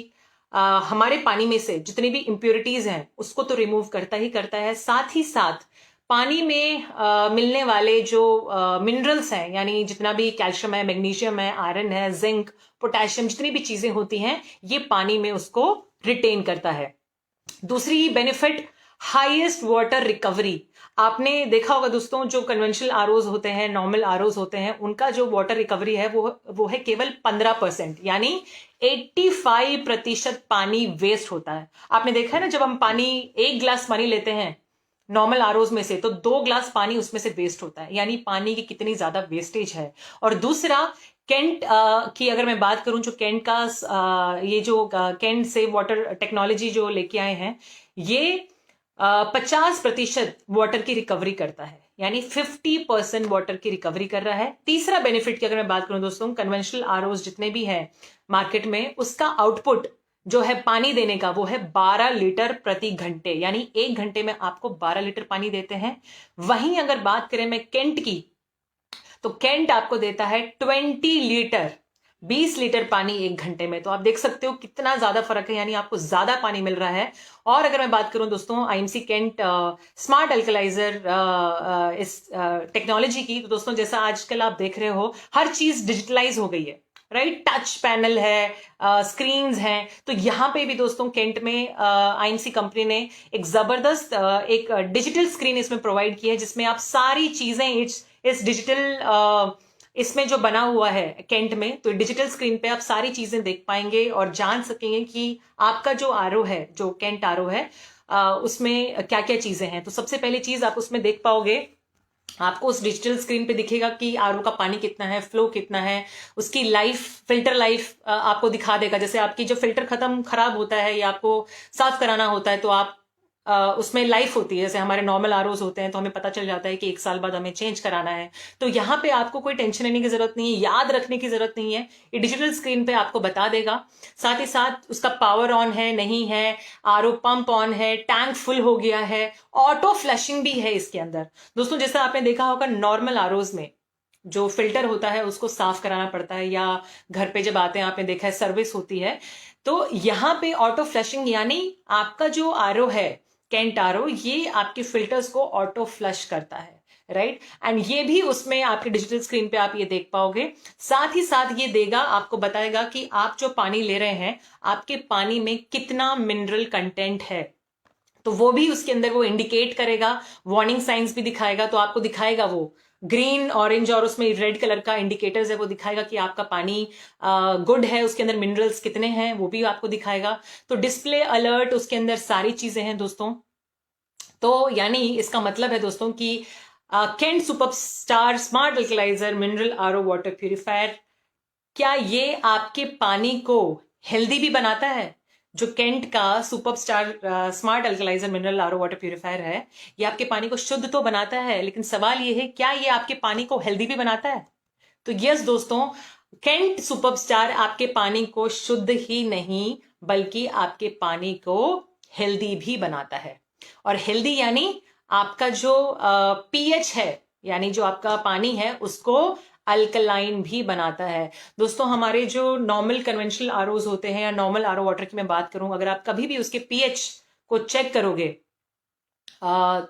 हमारे पानी में से जितनी भी इंप्योरिटीज हैं उसको तो रिमूव करता ही करता है, साथ ही साथ पानी में मिलने वाले जो मिनरल्स हैं, यानी जितना भी कैल्शियम है, मैग्नीशियम है, आयरन है, जिंक, पोटेशियम, जितनी भी चीजें होती हैं, ये पानी में उसको रिटेन करता है। दूसरी बेनिफिट, हाईएस्ट वाटर रिकवरी। आपने देखा होगा दोस्तों, जो कन्वेंशनल आरओज होते हैं, नॉर्मल आरओज होते हैं, उनका जो वाटर रिकवरी है वो है केवल 15%, यानी 85% पानी वेस्ट होता है। आपने देखा है ना, जब हम पानी, एक गिलास पानी लेते हैं नॉर्मल आरओज में से, तो 2 गिलास पानी उसमें से वेस्ट होता है, यानी पानी की कितनी ज्यादा वेस्टेज है। और दूसरा, केंट की अगर मैं बात करूं, जो केंट का ये जो केंट से वाटर टेक्नोलॉजी जो लेके आए हैं, ये 50% वाटर की रिकवरी करता है, यानी 50% वाटर की रिकवरी कर रहा है। तीसरा बेनिफिट की अगर मैं बात करूं दोस्तों, कन्वेंशनल आरओज जितने भी हैं मार्केट में, उसका आउटपुट जो है पानी देने का, वो है 12 लीटर प्रति घंटे, यानी 1 घंटे में आपको 12 लीटर पानी देते हैं। वहीं अगर बात करें मैं केंट की, तो केंट आपको देता है 20 लीटर पानी 1 घंटे में। तो आप देख सकते हो कितना ज्यादा फर्क है, यानी आपको ज्यादा पानी मिल रहा है। और अगर मैं बात करूं दोस्तों आईएमसी केंट स्मार्ट अल्कलाइजर इस टेक्नोलॉजी की, तो दोस्तों जैसा आजकल आप देख रहे हो, हर चीज डिजिटलाइज हो गई है, राइट? टच पैनल है, स्क्रीन्स हैं। तो यहाँ पे भी दोस्तों केंट में आईएमसी कंपनी ने एक जबरदस्त एक डिजिटल स्क्रीन इसमें प्रोवाइड की है, जिसमें आप सारी चीजें इस डिजिटल इसमें जो बना हुआ है केंट में, तो डिजिटल स्क्रीन पे आप सारी चीजें देख पाएंगे और जान सकेंगे कि आपका जो आरओ है, जो केंट आरओ है, उसमें क्या क्या चीजें हैं। तो सबसे पहली चीज आप उसमें देख पाओगे, आपको उस डिजिटल स्क्रीन पे दिखेगा कि आरओ का पानी कितना है, फ्लो कितना है, उसकी लाइफ, फिल्टर लाइफ आपको दिखा देगा। जैसे आपकी जो फिल्टर खत्म खराब होता है या आपको साफ कराना होता है, तो आप उसमें लाइफ होती है। जैसे हमारे नॉर्मल आरओज होते हैं तो हमें पता चल जाता है कि 1 साल बाद हमें चेंज कराना है। तो यहाँ पे आपको कोई टेंशन लेने की जरूरत नहीं है, याद रखने की जरूरत नहीं है, ये डिजिटल स्क्रीन पे आपको बता देगा। साथ ही साथ उसका पावर ऑन है, नहीं है, आरओ पंप ऑन है, टैंक फुल हो गया है, ऑटो फ्लशिंग भी है इसके अंदर। दोस्तों जैसा आपने देखा होगा, नॉर्मल आरओज में जो फिल्टर होता है उसको साफ कराना पड़ता है, या घर पे जब आते हैं आपने देखा है सर्विस होती है। तो यहाँ पे ऑटो फ्लशिंग, यानी आपका जो आरओ है केंट आरओ, ये आपके फिल्टर्स को ऑटो फ्लश करता है, राइट? एंड ये भी उसमें आपके डिजिटल स्क्रीन पे आप ये देख पाओगे। साथ ही साथ ये देगा, आपको बताएगा कि आप जो पानी ले रहे हैं, आपके पानी में कितना मिनरल कंटेंट है। तो वो भी उसके अंदर वो इंडिकेट करेगा, वार्निंग साइंस भी दिखाएगा। तो आपको दिखाएगा वो ग्रीन, ऑरेंज और उसमें रेड कलर का इंडिकेटर्स है, वो दिखाएगा कि आपका पानी गुड है, उसके अंदर मिनरल्स कितने हैं वो भी आपको दिखाएगा। तो डिस्प्ले अलर्ट, उसके अंदर सारी चीजें हैं दोस्तों। तो यानी इसका मतलब है दोस्तों कि Kent superstar smart alkaliser mineral RO water purifier, क्या ये आपके पानी को हेल्दी भी बनाता है? जो केंट का superstar smart alkaliser mineral RO water purifier है, ये आपके पानी को शुद्ध तो बनाता है, लेकिन सवाल ये है क्या ये आपके पानी को हेल्दी भी बनाता है? तो यस दोस्तों, केंट सुपरस्टार आपके पानी को शुद्ध ही नहीं बल्कि आपके पानी को हेल्दी भी बनाता है। और हेल्दी यानी आपका जो पीएच है, यानी जो आपका पानी है उसको अल्कलाइन भी बनाता है। दोस्तों हमारे जो नॉर्मल कन्वेंशनल आरओज होते हैं या नॉर्मल आरओ वाटर की मैं बात करूं, अगर आप कभी भी उसके पीएच को चेक करोगे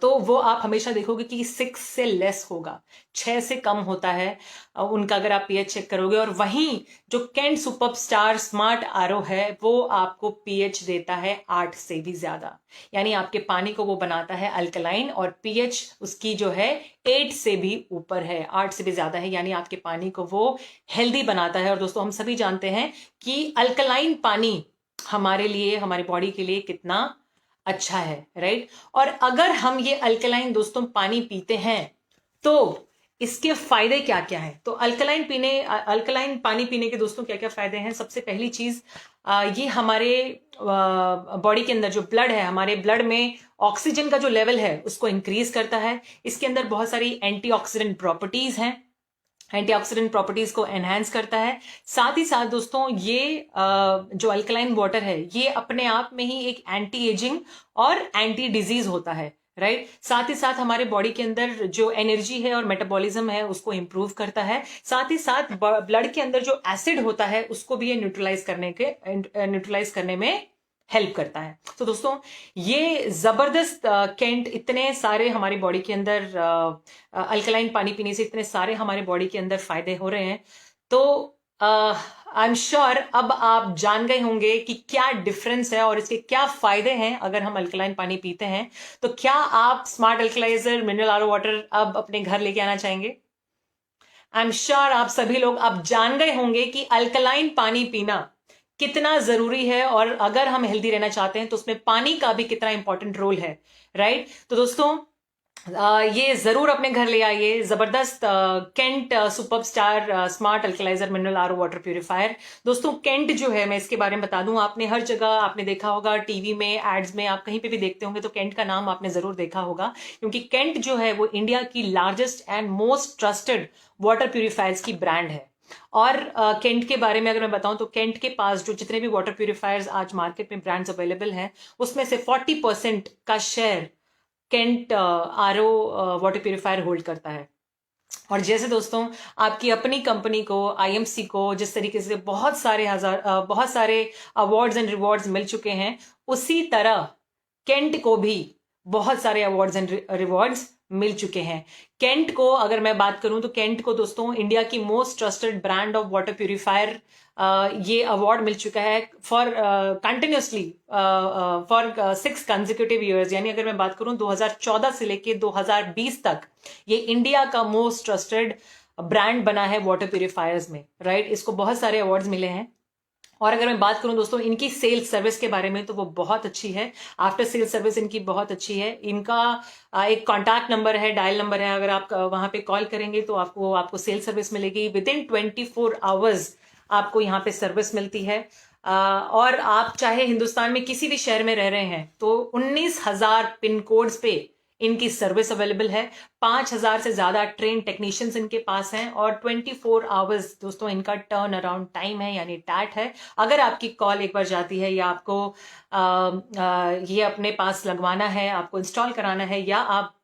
तो वो आप हमेशा देखोगे कि 6 से लेस होगा, 6 से कम होता है उनका, अगर आप पीएच चेक करोगे। और वहीं जो केंट सुपरस्टार स्मार्ट आरओ है वो आपको पीएच देता है 8 से भी ज्यादा, यानी आपके पानी को वो बनाता है अल्कलाइन, और पीएच उसकी जो है 8 से भी ऊपर है, 8 से भी ज्यादा है, यानी आपके पानी को वो हेल्दी बनाता है। और दोस्तों हम सभी जानते हैं कि अल्कलाइन पानी हमारे लिए, हमारी बॉडी के लिए कितना अच्छा है, राइट। और अगर हम ये अल्कलाइन दोस्तों पानी पीते हैं तो इसके फायदे क्या क्या हैं? तो अल्कलाइन पानी पीने के दोस्तों क्या क्या फायदे हैं? सबसे पहली चीज, ये हमारे बॉडी के अंदर जो ब्लड है, हमारे ब्लड में ऑक्सीजन का जो लेवल है उसको इंक्रीज करता है। इसके अंदर बहुत सारी एंटीऑक्सीडेंट प्रॉपर्टीज हैं, एंटीऑक्सीडेंट प्रॉपर्टीज को एनहांस करता है। साथ ही साथ दोस्तों ये जो अल्कलाइन वाटर है ये अपने आप में ही एक एंटी एजिंग और एंटी डिजीज होता है, राइट। साथ ही साथ हमारे बॉडी के अंदर जो एनर्जी है और मेटाबॉलिज्म है उसको इंप्रूव करता है। साथ ही साथ ब्लड के अंदर जो एसिड होता है उसको भी ये न्यूट्रलाइज करने में हेल्प करता है। तो दोस्तों ये जबरदस्त केंट, इतने सारे हमारी बॉडी के अंदर अल्कलाइन पानी पीने से इतने सारे हमारे बॉडी के अंदर फायदे हो रहे हैं। तो आई एम श्योर अब आप जान गए होंगे कि क्या डिफरेंस है और इसके क्या फायदे हैं अगर हम अल्कलाइन पानी पीते हैं। तो क्या आप smart alkaliser mineral RO water अब अपने घर लेके आना चाहेंगे? आई एम श्योर आप सभी लोग अब जान गए होंगे कि अल्कलाइन पानी पीना कितना जरूरी है, और अगर हम हेल्दी रहना चाहते हैं तो उसमें पानी का भी कितना इंपॉर्टेंट रोल है, राइट। तो दोस्तों ये जरूर अपने घर ले आइए जबरदस्त Kent superstar smart alkaliser mineral RO water purifier. दोस्तों केंट जो है, मैं इसके बारे में बता दूं, आपने हर जगह आपने देखा होगा, टीवी में, एड्स में, आप कहीं पे भी देखते होंगे तो केंट का नाम आपने जरूर देखा होगा, क्योंकि केंट जो है वो इंडिया की largest and most trusted water purifiers की ब्रांड है। और केंट के बारे में अगर मैं बताऊं तो केंट के पास जो जितने भी वाटर प्यूरिफायर्स आज मार्केट में ब्रांड्स अवेलेबल हैं उसमें से 40% का share Kent RO water purifier hold करता है। और जैसे दोस्तों आपकी अपनी कंपनी को, आईएमसी को जिस तरीके से बहुत सारे अवार्ड्स एंड रिवॉर्ड्स मिल चुके हैं, उसी तरह केंट को भी बहुत सारे अवार्ड्स एंड रिवॉर्ड्स मिल चुके हैं। केंट को अगर मैं बात करूं तो केंट को दोस्तों इंडिया की most trusted brand of water purifier ये अवार्ड मिल चुका है for continuously for 6 consecutive years. यानी अगर मैं बात करूं 2014 से लेके 2020 तक ये इंडिया का मोस्ट ट्रस्टेड ब्रांड बना है वाटर प्यूरिफायर्स में, राइट। इसको बहुत सारे अवार्ड्स मिले हैं। और अगर मैं बात करूं दोस्तों इनकी सेल्स सर्विस के बारे में तो वो बहुत अच्छी है, आफ्टर सेल्स सर्विस इनकी बहुत अच्छी है। इनका एक कॉन्टैक्ट नंबर है, डायल नंबर है, अगर आप वहां पे कॉल करेंगे तो आपको सेल्स सर्विस मिलेगी। विदिन 24 आवर्स आपको यहाँ पे सर्विस मिलती है। और आप चाहे हिंदुस्तान में किसी भी शहर में रह रहे हैं तो 19,000 पिन कोड्स पे इनकी सर्विस अवेलेबल है। 5,000 से ज्यादा ट्रेन टेक्नीशियंस इनके पास हैं और 24 आवर्स दोस्तों इनका टर्न अराउंड टाइम है, यानी टैट है। अगर आपकी कॉल एक बार जाती है या आपको ये अपने पास लगवाना है, आपको इंस्टॉल कराना है, या आप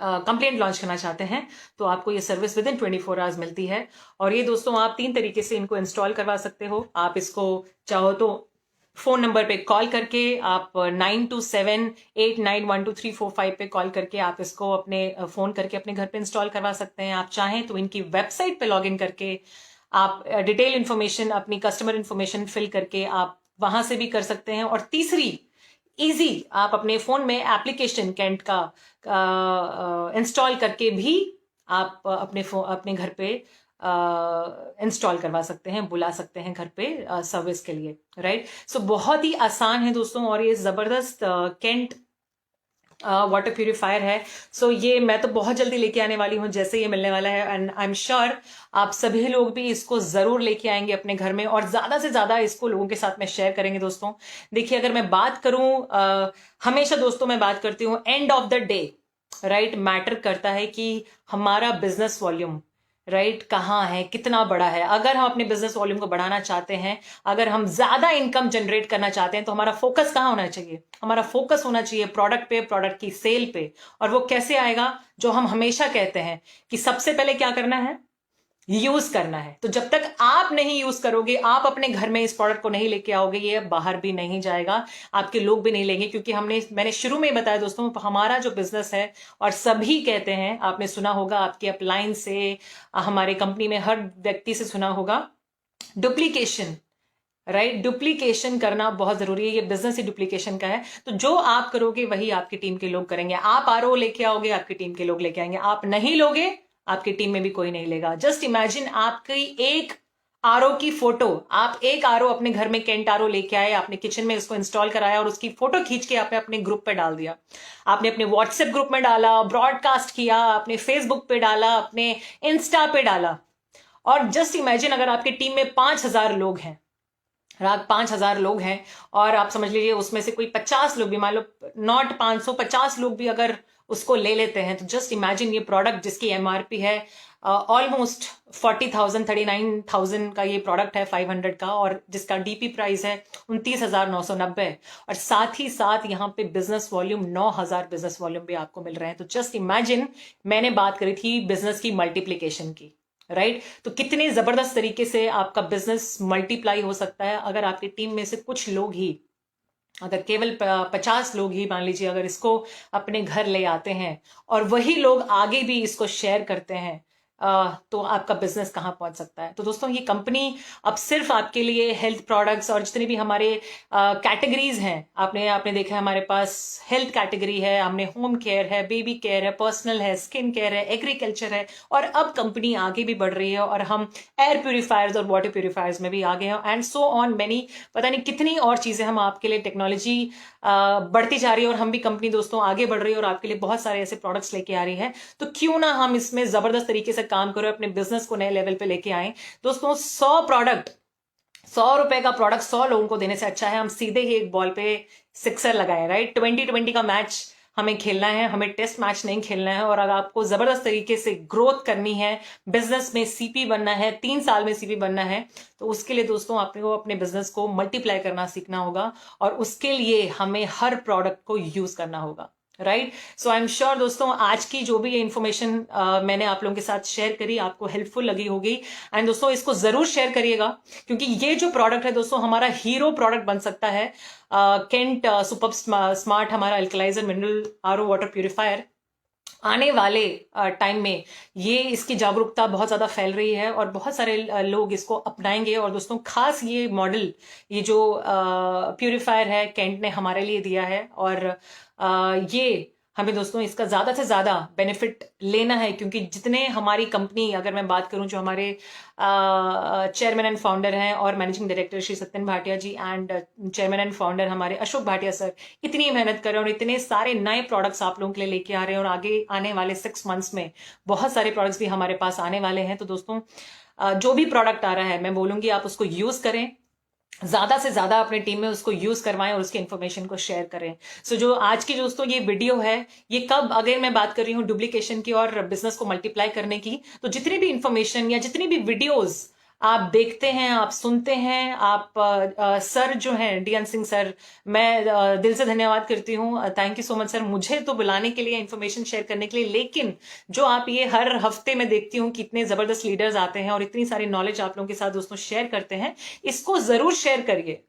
कंप्लेंट लॉन्च करना चाहते हैं तो आपको ये सर्विस विद इन 24 आवर्स मिलती है। और ये दोस्तों आप 3 तरीके से इनको इंस्टॉल करवा सकते हो। आप इसको चाहो तो फोन नंबर पे कॉल करके, आप 9278912345 पे कॉल करके आप इसको अपने फोन करके अपने घर पे इंस्टॉल करवा सकते हैं। आप चाहें तो इनकी वेबसाइट पे लॉग इन करके आप डिटेल इंफॉर्मेशन, अपनी कस्टमर इंफॉर्मेशन फिल करके आप वहां से भी कर सकते हैं। और तीसरी इजी आप अपने फोन में एप्लीकेशन कैंट का इंस्टॉल करके भी आप अपने घर पे इंस्टॉल करवा सकते हैं, बुला सकते हैं घर पे सर्विस के लिए, राइट। सो बहुत ही आसान है दोस्तों, और ये जबरदस्त कैंट वाटर प्यूरिफायर है। सो ये मैं तो बहुत जल्दी लेके आने वाली हूँ, जैसे ये मिलने वाला है, एंड आई एम श्योर आप सभी लोग भी इसको जरूर लेके आएंगे अपने घर में, और ज्यादा से ज्यादा इसको लोगों के साथ में शेयर करेंगे दोस्तों। देखिए, अगर मैं बात करूं, हमेशा दोस्तों मैं बात करती हूँ, end of the day right matter करता है कि हमारा बिजनेस वॉल्यूम राइट कहाँ है, कितना बड़ा है। अगर हम अपने बिजनेस वॉल्यूम को बढ़ाना चाहते हैं, अगर हम ज्यादा इनकम जनरेट करना चाहते हैं, तो हमारा फोकस कहाँ होना चाहिए? हमारा फोकस होना चाहिए प्रोडक्ट पे, प्रोडक्ट की सेल पे। और वो कैसे आएगा? जो हम हमेशा कहते हैं कि सबसे पहले क्या करना है, यूज करना है। तो जब तक आप नहीं यूज करोगे, आप अपने घर में इस प्रोडक्ट को नहीं लेके आओगे, ये बाहर भी नहीं जाएगा, आपके लोग भी नहीं लेंगे। क्योंकि मैंने शुरू में बताया दोस्तों, हमारा जो बिजनेस है, और सभी कहते हैं, आपने सुना होगा, आपके अपलाइन से, हमारे कंपनी में हर व्यक्ति से सुना होगा, डुप्लीकेशन, राइट। डुप्लीकेशन करना बहुत जरूरी है, ये बिजनेस ही डुप्लीकेशन का है। तो जो आप करोगे वही आपकी टीम के लोग करेंगे। आप आरओ लेके आओगे, आपकी टीम के लोग लेके आएंगे। आप नहीं लोगे, आपकी टीम में भी कोई नहीं लेगा। जस्ट इमेजिन, आपकी एक आरओ की फोटो, आप एक आरओ अपने घर में कैंट आरओ लेके आए, आपने किचन में उसको इंस्टॉल कराया, और उसकी फोटो खींच के आपने अपने ग्रुप पे डाल दिया, आपने अपने व्हाट्सएप ग्रुप में डाला, ब्रॉडकास्ट किया, अपने फेसबुक पे डाला, अपने इंस्टा पे डाला। और जस्ट इमेजिन, अगर आपकी टीम में 5,000 लोग हैं, 5,000 लोग हैं, और आप समझ लीजिए उसमें से कोई 50 लोग भी, मान लो नॉट 500, 50 लोग भी अगर उसको ले लेते हैं, तो जस्ट इमेजिन, ये प्रोडक्ट जिसकी एमआरपी है ऑलमोस्ट 40,000, 39,000 का ये प्रोडक्ट है, 500 का, और जिसका डीपी प्राइस है 29,990, और साथ ही साथ यहाँ पे बिजनेस वॉल्यूम 9,000 बिजनेस वॉल्यूम भी आपको मिल रहे हैं। तो जस्ट इमेजिन, मैंने बात करी थी बिजनेस की मल्टीप्लीकेशन की, राइट। तो कितने जबरदस्त तरीके से आपका बिजनेस मल्टीप्लाई हो सकता है, अगर आपकी टीम में से कुछ लोग ही, अगर केवल 50 लोग ही मान लीजिए, अगर इसको अपने घर ले आते हैं, और वही लोग आगे भी इसको शेयर करते हैं, तो आपका बिजनेस कहाँ पहुंच सकता है। तो दोस्तों, ये कंपनी अब सिर्फ आपके लिए हेल्थ प्रोडक्ट्स, और जितने भी हमारे कैटेगरीज हैं, आपने देखा है, हमारे पास हेल्थ कैटेगरी है, हमने होम केयर है, बेबी केयर है, पर्सनल है, स्किन केयर है, एग्रीकल्चर है, और अब कंपनी आगे भी बढ़ रही है, और हम एयर प्यूरिफायर्स और वाटर प्यूरिफायर्स में भी आगे हैं, एंड सो ऑन मैनी, पता नहीं कितनी और चीजें हम आपके लिए, टेक्नोलॉजी बढ़ती जा रही है, और हम भी कंपनी दोस्तों आगे बढ़ रही है, और आपके लिए बहुत सारे ऐसे प्रोडक्ट्स लेके आ रही है। तो क्यों ना हम इसमें जबरदस्त तरीके से काम करें, अपने बिजनेस को नए लेवल पे लेके आए दोस्तों। 100 रुपए का प्रोडक्ट 100 लोगों को देने से अच्छा है हम सीधे ही एक बॉल पे सिक्सर लगाएं, राइट। 20-20 का मैच हमें खेलना है, हमें टेस्ट मैच नहीं खेलना है। और अगर आपको जबरदस्त तरीके से ग्रोथ करनी है, बिजनेस में सीपी बनना है, 3 साल में सीपी बनना है, तो उसके लिए दोस्तों आपको अपने बिजनेस को मल्टीप्लाई करना सीखना होगा, और उसके लिए हमें हर प्रोडक्ट को यूज करना होगा, right. So I am sure दोस्तों, आज की जो भी ये इन्फॉर्मेशन मैंने आप लोगों के साथ शेयर करी, आपको हेल्पफुल लगी होगी। एंड दोस्तों, इसको जरूर शेयर करिएगा, क्योंकि ये जो प्रोडक्ट है दोस्तों, हमारा हीरो प्रोडक्ट बन सकता है। कैंट सुपर स्मार्ट हमारा अल्कलाइजर मिनरल आरओ वाटर प्यूरिफायर, आने वाले टाइम में ये इसकी जागरूकता बहुत ज़्यादा फैल रही है, और बहुत सारे लोग इसको अपनाएंगे। और दोस्तों, खास ये मॉडल, ये जो प्यूरिफायर है, कैंट ने हमारे लिए दिया है, और ये हमें दोस्तों इसका ज़्यादा से ज़्यादा बेनिफिट लेना है, क्योंकि जितने हमारी कंपनी, अगर मैं बात करूं, जो हमारे चेयरमैन एंड फाउंडर हैं और managing director Shri Satyan Bhatia ji, and chairman and founder हमारे अशोक भाटिया सर, इतनी मेहनत कर रहे हैं, और इतने सारे नए प्रोडक्ट्स आप लोगों के लिए लेके आ रहे हैं, और आगे आने वाले 6 मंथ्स में बहुत सारे प्रोडक्ट्स भी हमारे पास आने वाले हैं। तो दोस्तों, जो भी प्रोडक्ट आ रहा है, मैं बोलूंगी आप उसको यूज करें, ज्यादा से ज्यादा अपने टीम में उसको यूज करवाएं, और उसकी इन्फॉर्मेशन को शेयर करें। सो जो आज की दोस्तों ये वीडियो है, ये कब, अगर मैं बात कर रही हूँ डुप्लीकेशन की और बिजनेस को मल्टीप्लाई करने की, तो जितनी भी इन्फॉर्मेशन या जितनी भी वीडियोस आप देखते हैं, आप सुनते हैं, आप सर जो हैं डीएन सिंह सर, मैं दिल से धन्यवाद करती हूँ, thank you so much sir, मुझे तो बुलाने के लिए, इन्फॉर्मेशन शेयर करने के लिए। लेकिन जो आप ये हर हफ्ते में देखती हूँ कि इतने जबरदस्त लीडर्स आते हैं और इतनी सारी नॉलेज आप लोगों के साथ दोस्तों शेयर करते हैं, इसको जरूर शेयर करिए।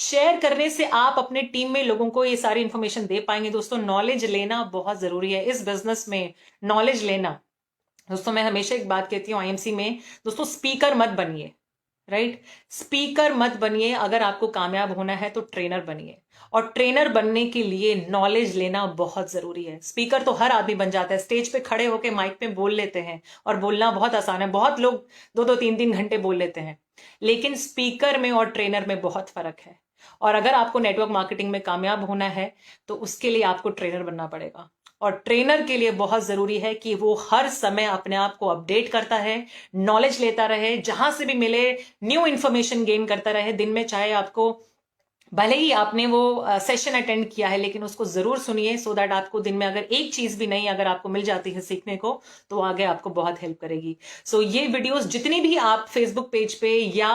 शेयर करने से आप अपने टीम में लोगों को ये सारी इन्फॉर्मेशन दे पाएंगे। दोस्तों, नॉलेज लेना बहुत जरूरी है इस बिजनेस में, नॉलेज लेना। दोस्तों, मैं हमेशा एक बात कहती हूँ आईएमसी में, दोस्तों स्पीकर मत बनिए, राइट? स्पीकर मत बनिए, अगर आपको कामयाब होना है तो ट्रेनर बनिए। और ट्रेनर बनने के लिए नॉलेज लेना बहुत जरूरी है। स्पीकर तो हर आदमी बन जाता है, स्टेज पे खड़े होके माइक पे बोल लेते हैं और बोलना बहुत आसान है, बहुत लोग 2-2 3-3 घंटे बोल लेते हैं। लेकिन स्पीकर में और ट्रेनर में बहुत फर्क है। और अगर आपको नेटवर्क मार्केटिंग में कामयाब होना है तो उसके लिए आपको ट्रेनर बनना पड़ेगा। और ट्रेनर के लिए बहुत जरूरी है कि वो हर समय अपने आप को अपडेट करता है, नॉलेज लेता रहे, जहां से भी मिले न्यू इंफॉर्मेशन गेन करता रहे। दिन में चाहे आपको, भले ही आपने वो सेशन अटेंड किया है, लेकिन उसको जरूर सुनिए, सो दैट आपको दिन में अगर एक चीज भी नहीं अगर आपको मिल जाती है सीखने को, तो आगे आपको बहुत हेल्प करेगी। सो ये वीडियोस जितनी भी आप फेसबुक पेज पे या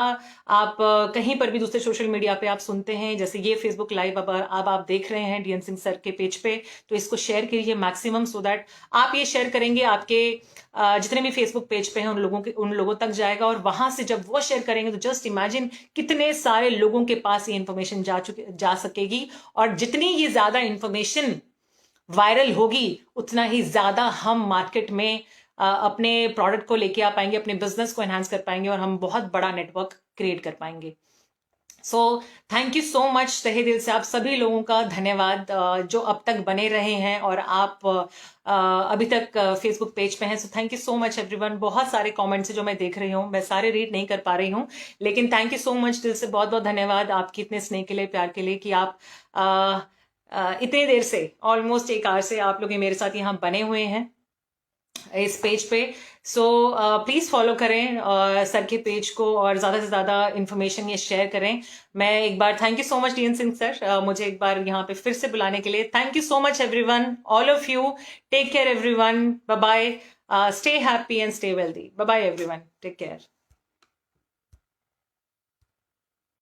आप कहीं पर भी दूसरे सोशल मीडिया पे आप सुनते हैं, जैसे ये फेसबुक लाइव अब आप देख रहे हैं डीएन सिंह सर के पेज पे, तो इसको शेयर कीजिए मैक्सिमम, सो दैट आप ये शेयर करेंगे, आपके जितने भी फेसबुक पेज पे हैं उन लोगों तक जाएगा। और वहां से जब वो शेयर करेंगे तो जस्ट इमेजिन कितने सारे लोगों के पास ये इंफॉर्मेशन जा सकेगी। और जितनी ये ज्यादा इंफॉर्मेशन वायरल होगी, उतना ही ज्यादा हम मार्केट में अपने प्रोडक्ट को लेके आ पाएंगे, अपने बिजनेस को एनहांस कर पाएंगे और हम बहुत बड़ा नेटवर्क क्रिएट कर पाएंगे। सो थैंक यू सो मच, तहे दिल से आप सभी लोगों का धन्यवाद जो अब तक बने रहे हैं और आप अभी तक फेसबुक पेज पे हैं। So thank you so much everyone. बहुत सारे कमेंट्स जो मैं देख रही हूँ, मैं सारे रीड नहीं कर पा रही हूँ, लेकिन थैंक यू सो मच, दिल से बहुत बहुत धन्यवाद आपकी इतने स्नेह के लिए, प्यार के लिए, कि आप इतने देर से, ऑलमोस्ट 1 आवर से आप लोग मेरे साथ यहाँ बने हुए हैं इस पेज पे। सो प्लीज फॉलो करें सर के पेज को और ज्यादा से ज्यादा इंफॉर्मेशन ये शेयर करें। मैं एक बार thank you so much DN Singh sir, मुझे एक बार यहाँ पे फिर से बुलाने के लिए। Thank you so much everyone, all of you. Take care everyone, bye bye, stay happy and stay wealthy. Bye bye everyone, take care.